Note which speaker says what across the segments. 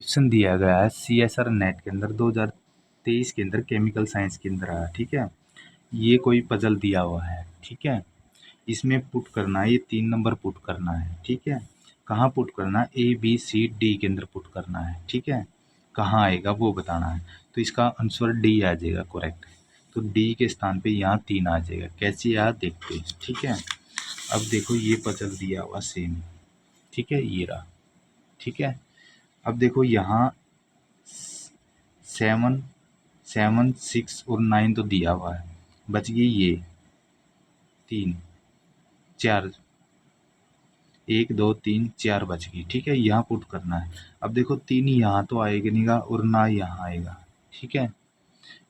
Speaker 1: Question दिया गया है CSR नेट के अंदर 2023 के अंदर केमिकल साइंस के अंदर आया, ठीक है। ये कोई पजल दिया हुआ है, ठीक है। इसमें पुट करना है, ये 3 नंबर पुट करना है, ठीक है। कहाँ पुट करना है? ABCD के अंदर पुट करना है, ठीक है। कहाँ आएगा वो बताना है। तो इसका आंसर डी आ जाएगा करेक्ट। तो डी के स्थान पे यहाँ 3 आ जाएगा। कैसे यार देखते हैं, ठीक है। अब देखो ये पजल दिया हुआ सेम, ठीक है, ये रहा, ठीक है। अब देखो यहाँ 7 7 6 और 9 तो दिया हुआ है, बच गई ये 3 4, 1 2 3 4 बच गई, ठीक है। यहाँ पुट करना है। अब देखो 3 यहाँ तो आएगा नहीं और ना यहाँ आएगा, ठीक है।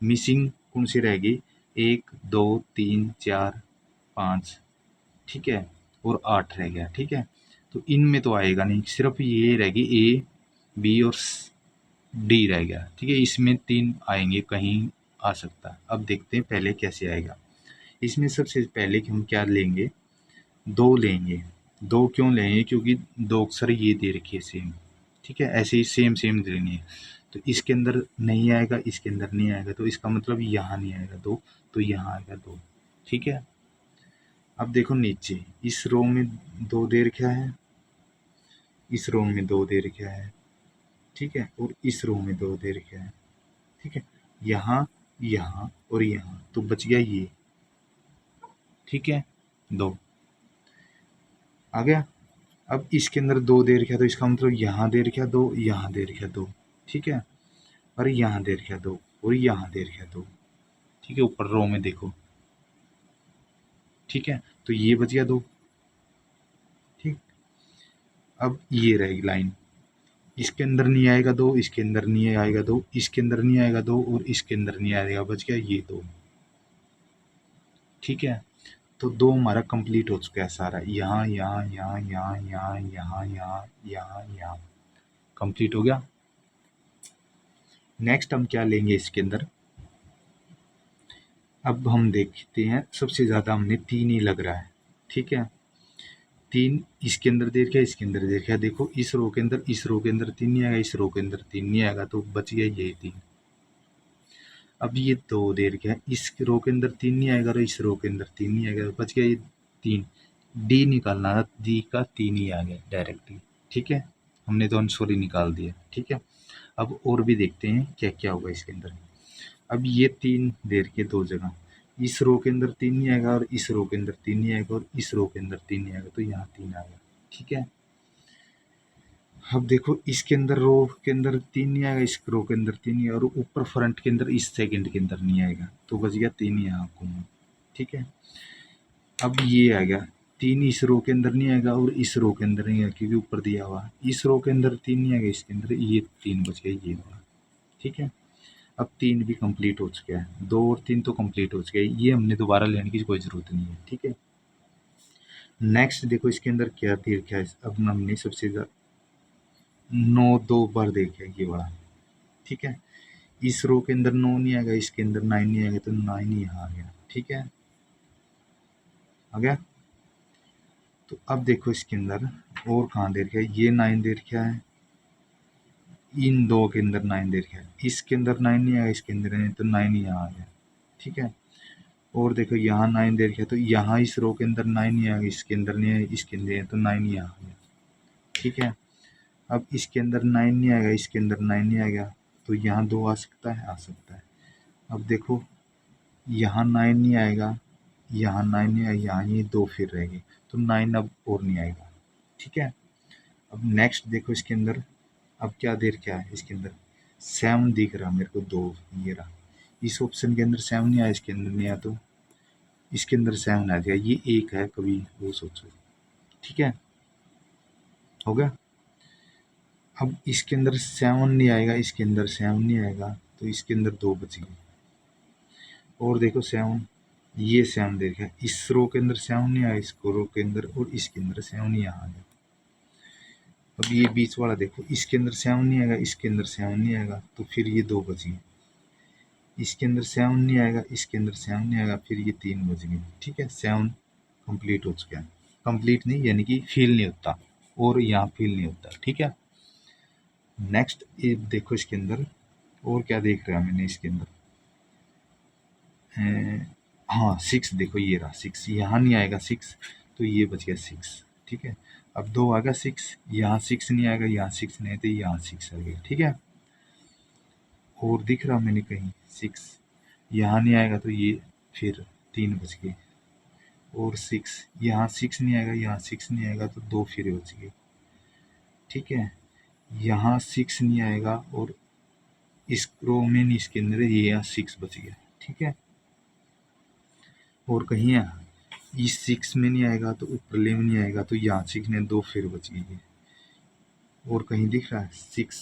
Speaker 1: मिसिंग कौन सी रहेगी? 1 2 3 4 5, ठीक है, और 8 रह गया, ठीक है। तो इनमें तो आएगा नहीं, सिर्फ ये रहेगी A B और D रह गया, ठीक है। इसमें 3 आएंगे, कहीं आ सकता है। अब देखते हैं पहले कैसे आएगा। इसमें सबसे पहले कि हम क्या लेंगे, 2 लेंगे। 2 क्यों लेंगे? क्योंकि 2 अक्षर ये दे रखी है सेम, ठीक है। ऐसे ही सेम सेम देनी है। तो इसके अंदर नहीं आएगा, इसके अंदर नहीं आएगा, तो इसका मतलब यहाँ नहीं आएगा 2, तो यहाँ आएगा 2, ठीक है। अब देखो नीचे इस रो में 2 दे रखा है, इस रो में 2 दे रखा है, ठीक है, और इस रो में 2 दे रखा है, ठीक है। यहाँ यहाँ और यहाँ, तो बच गया ये, ठीक है, 2 आ गया। अब इसके अंदर 2 दे रखा है, तो इसका मतलब यहाँ दे रखा है 2, यहाँ दे रखा है 2, ठीक है, और यहाँ दे रखा है 2, और यहाँ दे रखा है 2, ठीक है। ऊपर रो में देखो, ठीक है, तो ये बच गया 2, ठीक। अब ये रहेगी लाइन, इसके अंदर नहीं आएगा 2, इसके अंदर नहीं आएगा 2, इसके अंदर नहीं आएगा 2, और इसके अंदर नहीं आएगा, बच गया ये 2, ठीक है। तो 2 हमारा कंप्लीट हो चुका है सारा, यहाँ यहाँ यहाँ यहाँ यहाँ यहाँ यहाँ यहाँ यहाँ कंप्लीट हो गया। नेक्स्ट हम क्या लेंगे इसके अंदर, अब हम देखते हैं सबसे ज़्यादा हमने 3 ही लग रहा है, ठीक है। 3 इसके अंदर दे रखा है, इसके अंदर दे रखा है। देखो इस रो के अंदर, इस रो के अंदर 3 नहीं आएगा, इस रो के अंदर 3 नहीं आएगा, तो बच गया ये 3। अब ये 2 दे रखा है, इस रो के अंदर 3 नहीं आएगा और इस रो के अंदर 3 नहीं आएगा, बच गया ये 3। डी निकालना था, डी का 3 ही आ गया डायरेक्टली, ठीक है। हमने तो आंसर ही निकाल दिया, ठीक है। अब और भी देखते हैं क्या क्या होगा इसके अंदर। अब ये 3 दे रखे 2 जगह, इस रो के अंदर 3 नहीं आएगा और इस रो के अंदर 3 नहीं आएगा और इस रो के अंदर 3 नहीं आएगा, तो यहाँ 3 आ गया, ठीक है। अब देखो इसके अंदर रो के अंदर 3 नहीं आएगा, इस रो के अंदर 3 नहीं आएगा, और ऊपर फ्रंट के अंदर इस सेकंड के अंदर नहीं आएगा, तो बच गया 3 यहाँ कॉमन, ठीक है। अब ये आ गया 3 इस रो के अंदर नहीं आएगा और इस रो के अंदर नहीं आएगा, क्योंकि ऊपर दिया हुआ, इस रो के अंदर 3 नहीं आएगा, इसके अंदर ये 3 बच गया ये वाला, ठीक है। अब 3 भी कंप्लीट हो चुका है, 2 और 3 तो कंप्लीट हो चुके हैं, ये हमने दोबारा लेने की कोई ज़रूरत नहीं है, ठीक है। नेक्स्ट देखो इसके अंदर क्या दे रखा है, अब हमने सबसे ज़्यादा 9 2 बार देखा है ये वाला, ठीक है। इस रो के अंदर 9 नहीं आएगा, इसके अंदर 9 नहीं आएगा, तो 9 ही यहाँ आ गया, ठीक है, आ गया। तो अब देखो इसके अंदर और कहाँ दे रखा है, ये 9 दे रखा है, इन 2 के अंदर 9 दे रखा है, इसके अंदर 9 नहीं आएगा, इसके अंदर नहीं, तो 9 ही यहाँ आ गया, ठीक है। और देखो यहाँ 9 दे रखा है, तो यहाँ इस रो के अंदर 9 नहीं आएगा, इसके अंदर नहीं है, इसके अंदर है, तो 9 ही यहाँ आ गया, ठीक है। अब इसके अंदर 9 नहीं आएगा, इसके अंदर 9 नहीं आएगा, तो यहाँ 2 आ सकता है, आ सकता है। अब देखो यहाँ 9 नहीं आएगा, यहाँ 9 नहीं आएगा, यहाँ ये 2 फिर रहेगी, तो 9 अब और नहीं आएगा, ठीक है। अब नेक्स्ट देखो इसके अंदर, अब क्या दे रखा है इसके अंदर, 7 दिख रहा मेरे को 2, ये रहा, इस ऑप्शन के अंदर 7 नहीं आया, इसके अंदर नहीं आया, तो इसके अंदर 7 आ जाएगा, ये 1 है, कभी वो सोचो, ठीक है, हो गया। अब इसके अंदर 7 नहीं आएगा, इसके अंदर 7 नहीं आएगा, तो इसके अंदर 2 बच गए। और देखो 7, ये 7 देखा, इस रो के अंदर 7 नहीं आया, इस रो के अंदर और इसके अंदर 7 नहीं आ गया। अब ये बीच वाला देखो, इसके अंदर 7 नहीं आएगा, इसके अंदर 7 नहीं आएगा, तो फिर ये 2 बच गए। इसके अंदर 7 नहीं आएगा, इसके अंदर 7 नहीं आएगा, फिर ये 3 बच गए, ठीक है। 7 कंप्लीट हो चुका है, कंप्लीट नहीं यानी कि फील नहीं होता, और यहाँ फील नहीं होता, ठीक है। नेक्स्ट ये देखो इसके अंदर और क्या देख रहा मैंने इसके अंदर। हाँ 6 देखो, ये रहा 6, यहाँ नहीं आएगा 6 तो ये बच गया 6। ठीक है, अब 2 आ गया 6, यहाँ 6 नहीं आएगा, यहाँ 6 नहीं तो यहाँ 6 आ गया। ठीक है, और दिख रहा मैंने कहीं 6, यहाँ नहीं आएगा तो ये फिर 3 बच गए, और 6 यहाँ 6 नहीं आएगा, यहाँ 6 नहीं आएगा तो 2 फिर बच गए। ठीक है, यहाँ 6 नहीं आएगा और इस रो में नहीं, इसके अंदर ये यहाँ 6 बच गया। ठीक है, और कहीं यहाँ इस 6 में नहीं आएगा तो ऊपरले में नहीं आएगा तो यहाँ 6 ने 2 फिर बच गई। और कहीं दिख रहा है 6,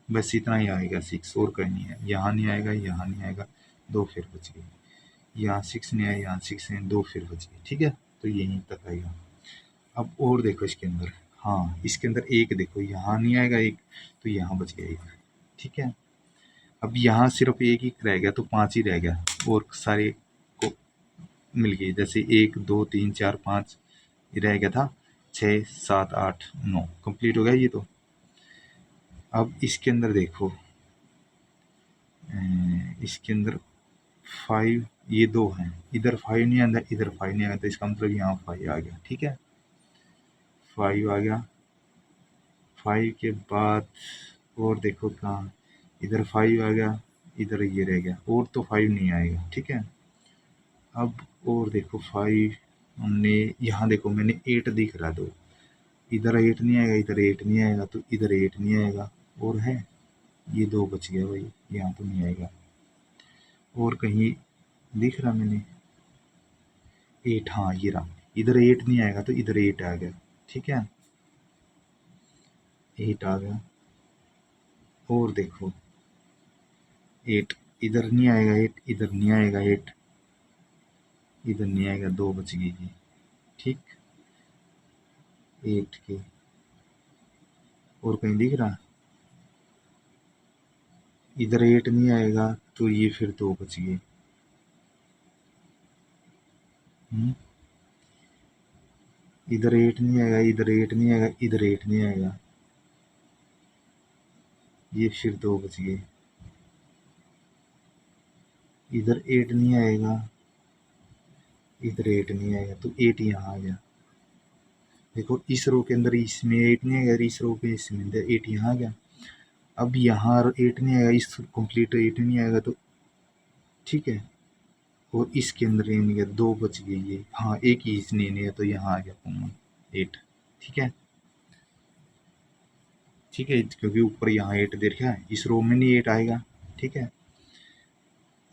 Speaker 1: बस इतना ही आएगा 6, और कहीं नहीं है, यहाँ नहीं आएगा, यहाँ नहीं आएगा, 2 फिर बच गई, यहाँ 6 नहीं आया, यहाँ 6 ने 2 फिर बच गई। ठीक है, तो यहीं तक आएगा। अब और देखो इसके अंदर, हाँ इसके अंदर एक देखो, यहाँ नहीं आएगा एक तो यहाँ बच गया एक। ठीक है, अब यहाँ सिर्फ एक ही रह गया तो 5 ही रह गया, और सारे को मिल गए, जैसे 1 2 3 4 5 रह गया था, 6 7 8 9 कंप्लीट हो गया ये तो। अब इसके अंदर देखो, इसके अंदर 5, ये 2 हैं, इधर 5 नहीं आया, इधर 5 नहीं आया, तो इसका मतलब यहाँ 5 आ गया। ठीक है, 5 आ गया, 5 के बाद और देखो कहाँ, इधर 5 आ गया, इधर ये रह गया, और तो 5 नहीं आएगा। ठीक है, अब और देखो 5 हमने, यहाँ देखो मैंने 8 दिख रहा, तो इधर 8 नहीं आएगा, इधर 8 नहीं आएगा तो इधर 8 नहीं आएगा, और है ये 2 बच गया भाई, यहाँ तो नहीं आएगा। और कहीं दिख रहा मैंने 8, हाँ ये रहा, इधर 8 नहीं आएगा तो इधर 8 आ गया। ठीक है, 8 आ गया, और देखो 8 इधर नहीं आएगा, 8 इधर नहीं आएगा, 8 इधर नहीं आएगा, 2 बच गई जी। ठीक, 8 के, और कहीं दिख रहा, इधर 8 नहीं आएगा तो ये फिर 2 बच गए। इधर 8 नहीं आएगा, इधर 8 नहीं आएगा, इधर 8 नहीं आएगा, ये फिर 2 बच गए। इधर 8 नहीं आएगा, इधर 8 नहीं आएगा तो 8 यहाँ आ गया। देखो इस रो के अंदर इसमें 8 नहीं आएगा, इस रो पे इसमें 8 यहाँ आ गया। अब यहाँ 8 नहीं आएगा, इस कंप्लीट 8 नहीं आएगा तो ठीक है, और इसके अंदर ये नहीं गया, 2 बच गए ये, हाँ एक ही इसने नहीं है तो यहाँ आ गया कॉमन 8। ठीक है, ठीक है, क्योंकि ऊपर यहाँ 8 दे रखा है, इस रो में नहीं 8 आएगा। ठीक है,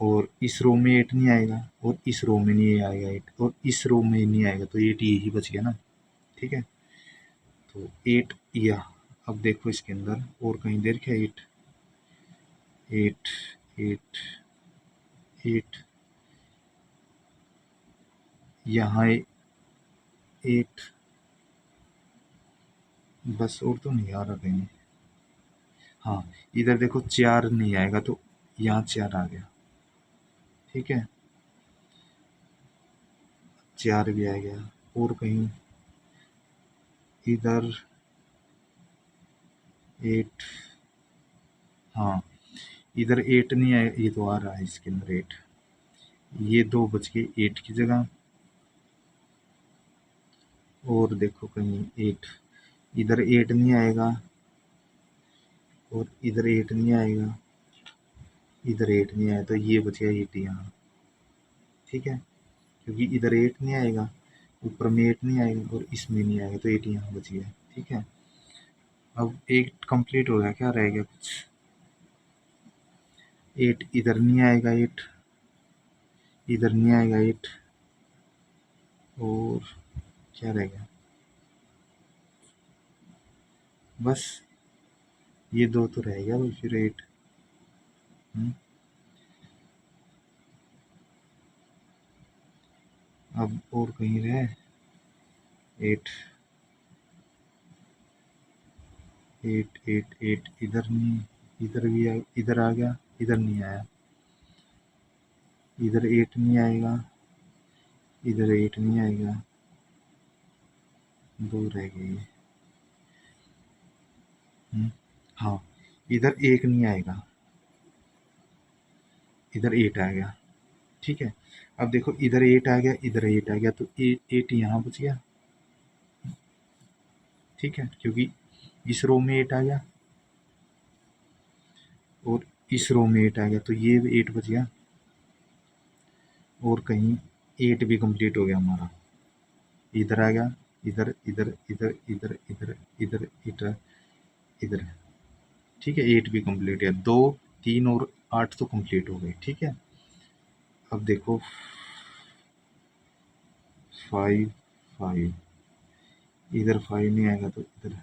Speaker 1: और इस रो में 8 नहीं आएगा, और इस रो में नहीं आएगा 8, और इस रो में नहीं आएगा तो 8 यही बच गया ना। ठीक है, तो 8 या, अब देखो इसके अंदर और कहीं देर क्या 8 8 8 8, यहाँ 8, बस और तो नहीं आ रहा कहीं। हाँ इधर देखो 4 नहीं आएगा तो यहाँ 4 आ गया। ठीक है, 4 भी आ गया, और कहीं इधर 8, हाँ इधर 8 नहीं आएगा, ये तो आ रहा है इसके अंदर 8, ये 2 बच गए 8 की जगह। और देखो कहीं 8, इधर 8 नहीं आएगा, और इधर 8 नहीं आएगा, इधर 8 नहीं आया तो ये बच गया 8 यहाँ। ठीक है, क्योंकि इधर 8 नहीं आएगा, ऊपर में 8 नहीं आएगा, और इसमें नहीं आएगा तो 8 यहाँ बच गया। ठीक है, अब 8 कंप्लीट हो गया, क्या रह गया कुछ, 8 इधर नहीं आएगा, 8 इधर नहीं आएगा 8, और क्या रह गया, बस ये 2 तो रह गया भाई, फिर 8। अब और कहीं रहे 8 8 8 8, इधर नहीं, इधर भी इधर आ गया, इधर नहीं आया, इधर 8 नहीं आएगा, इधर 8 नहीं आएगा, 2 रह गई। हाँ, इधर 1 नहीं आएगा, इधर 8 आ गया, ठीक है। अब देखो इधर 8 आ गया, इधर 8 आ गया, तो 8 यहाँ बच गया, ठीक है, क्योंकि इस रो में 8 आ गया और इस रो में 8 आ गया, तो ये 8 बच गया, और कहीं 8 भी कंप्लीट हो गया हमारा। इधर आ गया, इधर इधर इधर इधर इधर इधर इधर इधर, ठीक है, 8 भी कंप्लीट है, 2 3 और 8 तो कंप्लीट हो गए, ठीक है। अब देखो 5 5, इधर 5 नहीं आएगा तो इधर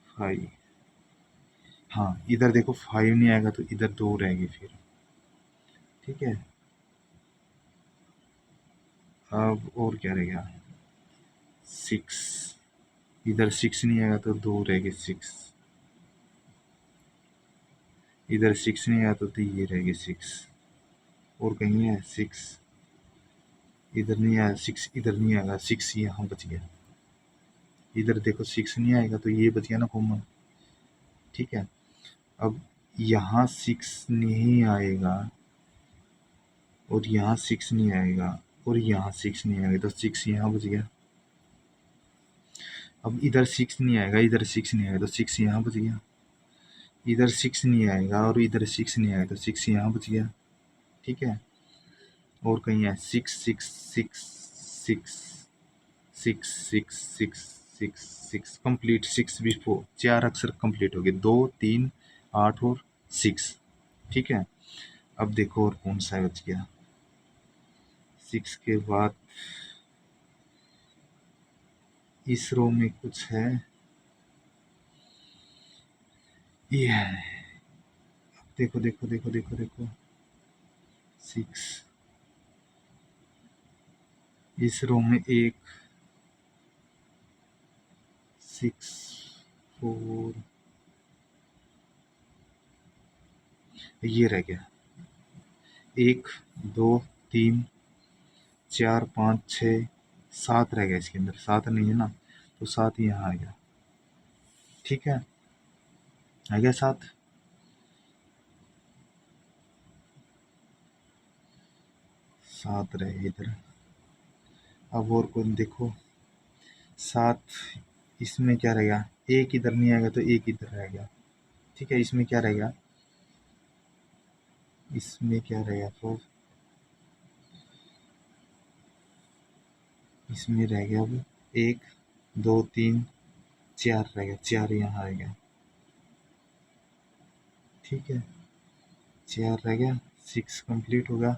Speaker 1: 5, हाँ इधर देखो 5 नहीं आएगा तो इधर 2 रहेगी फिर, ठीक है। अब और क्या रहेगा, 6, इधर 6 नहीं आएगा तो 2 रहेगी 6, इधर 6 नहीं आया तो ये रहेगी 6, और कहीं है 6, इधर नहीं आया 6, इधर नहीं आएगा 6, यहाँ बच गया, इधर देखो 6 नहीं आएगा तो ये बच गया ना कॉमन, ठीक है। अब यहाँ 6 नहीं आएगा और यहाँ 6 नहीं आएगा और यहाँ 6 नहीं आएगा, तो 6 यहाँ बच गया। अब इधर 6 नहीं आएगा, इधर 6 नहीं आएगा, तो 6 यहाँ बच गया, इधर 6 नहीं आएगा और इधर 6 नहीं आएगा, तो 6 यहाँ बच गया, ठीक है। और कहीं है 6 6 6 6 6 6 6 6 6 कंप्लीट, 6 बिफोर, 4 अक्षर कंप्लीट हो गए, 2 3 8 और 6, ठीक है। अब देखो और कौन सा बच गया, 6 के बाद इस रो में कुछ है, ये है, देखो देखो देखो देखो देखो 6, इस रो में 1 6 4, ये रह गया, 1 2 3 4 5 6 7 रह गया, इसके अंदर 7 नहीं है ना, तो 7 यहाँ आ गया, ठीक है, आ गया 7, 7 रहे इधर। अब और कौन देखो, 7, इसमें क्या रहेगा, 1 इधर नहीं आएगा तो 1 इधर रह गया, ठीक है। इसमें क्या रहेगा, इसमें क्या रहेगा, तो इसमें रह गया अब 1 2 3 4 रह गया, 4 यहाँ आ गया, ठीक है, 4 रह गया, 6 कंप्लीट होगा।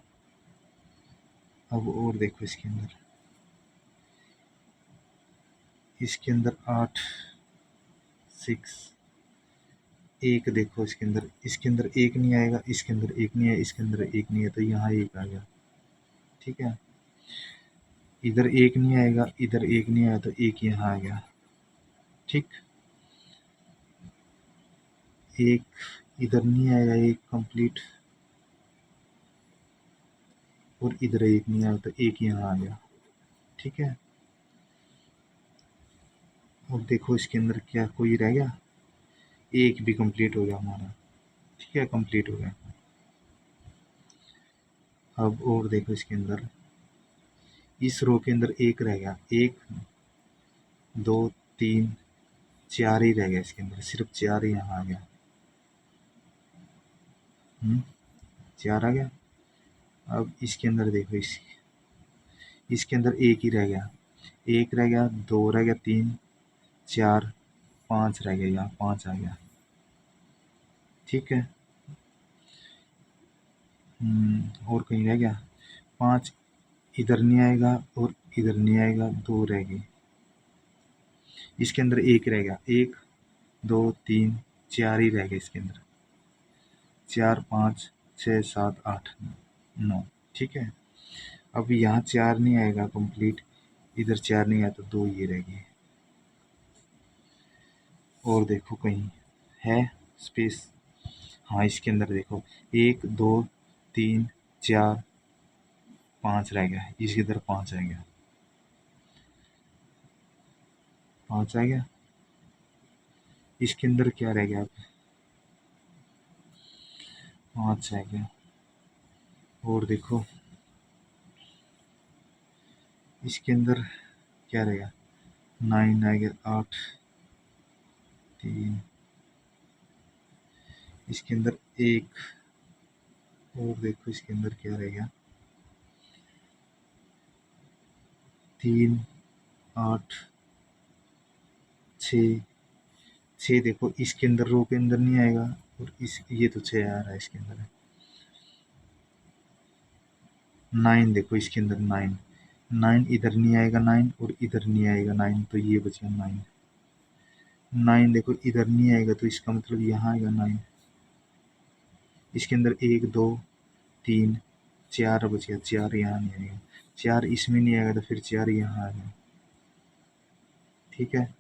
Speaker 1: अब और देखो इसके अंदर 8 6, 1 देखो इसके अंदर 1 नहीं आएगा, इसके अंदर 1 नहीं है, इसके अंदर 1 नहीं है, तो यहाँ 1 आ गया, ठीक है। इधर 1 नहीं आएगा, इधर 1 नहीं आया, तो 1 यहाँ आ गया, ठीक। 1 इधर नहीं आएगा, 1 कंप्लीट, और इधर 1 नहीं आया तो 1 यहाँ आ गया, ठीक है। और देखो इसके अंदर क्या कोई रह गया, 1 भी कंप्लीट हो गया हमारा, ठीक है, कंप्लीट हो गया। अब और देखो इसके अंदर, इस रो के अंदर 1 रह गया, 1 2 3 4 ही रह गया, इसके अंदर सिर्फ 4 ही यहाँ आ गया, 4 आ गया। अब इसके अंदर देखो, इसके अंदर 1 ही रह गया, 1 रह गया, 2 रह गया, 3 4 5 रह गया, यहाँ 5 आ गया, ठीक है। और कहीं रह गया, 5 इधर नहीं आएगा और इधर नहीं आएगा, 2 रह गई, इसके अंदर 1 रह गया, 1 2 3 4 ही रह गए इसके अंदर, 4 5 6 7 8 9, ठीक है। अब यहाँ 4 नहीं आएगा कंप्लीट, इधर 4 नहीं आया, तो 2 ये रह गए। और देखो कहीं है स्पेस, हाँ इसके अंदर देखो 1 2 3 4 5 रह गया, इसके इधर 5 आ गया, 5 आ गया। इसके अंदर क्या रह गया? 5 रह गया। और देखो इसके अंदर क्या रहेगा? 9 आ गया, 8, 3, इसके अंदर 1, और देखो इसके अंदर क्या रहेगा? 3, 8, 6, 6 देखो इसके अंदर रो के अंदर नहीं आएगा, और इस ये तो 6 आ रहा है इसके अंदर। 9 देखो इसके अंदर 9, 9 इधर नहीं आएगा, 9 और इधर नहीं आएगा 9, तो ये बचा 9। 9 देखो इधर नहीं आएगा, तो इसका मतलब यहाँ आएगा 9। इसके अंदर 1, 2, 3, 4 बच गया, 4 यहाँ नहीं आएगा, 4 इसमें नहीं आएगा, तो फिर 4 यहाँ आ गया। ठीक है,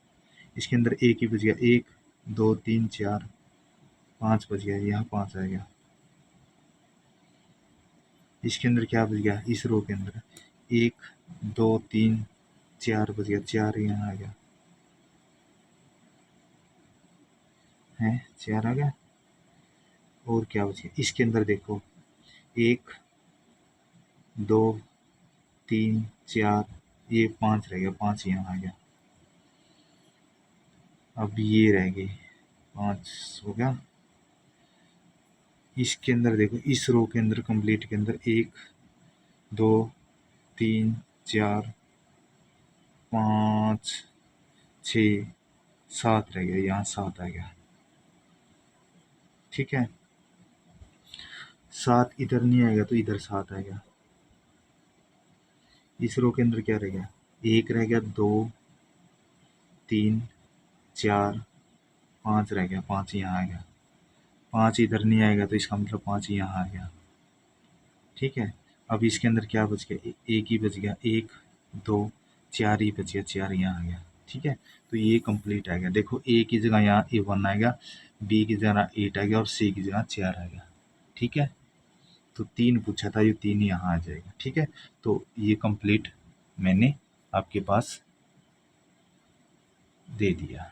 Speaker 1: इसके अंदर एक ही बच गया, 1, 2, 3, 4, 5 बच गया, यहाँ 5 आ गया। इसके अंदर क्या बच गया? इस रो के अंदर 1, 2, 3, 4 बच गया, 4 यहाँ आ गया है, 4 आ गया। और क्या बच गया? इसके अंदर देखो 1, 2, 3, 4, ये 5 रह गया, 5 यहाँ आ गया। अब ये रह गई 5 हो गया। इसके अंदर देखो इस रो के अंदर कंप्लीट के अंदर 1, 2, 3, 4, 5, 6, 7 रह गया, यहाँ 7 आ गया। ठीक है, 7 इधर नहीं आएगा, तो इधर 7 आएगा। इस रो के अंदर क्या रह गया? 1 रह गया, 2, 3, 4, 5 रह गया, 5 यहाँ आ गया। 5 इधर नहीं आएगा, तो इसका मतलब 5 यहाँ आ गया। ठीक है, अब इसके अंदर क्या बच गया? एक ही बच गया, 1, 2, 4 ही बच गया, 4 यहाँ आ गया। ठीक है, तो ये कंप्लीट आ गया। देखो ए की जगह यहाँ A1 आएगा, बी की जगह 8 आ गया, और सी की जगह 4 आ गया। ठीक है, तो 3 पूछा था, ये 3 यहाँ आ जाएगा। ठीक है, तो ये कंप्लीट मैंने आपके पास दे दिया।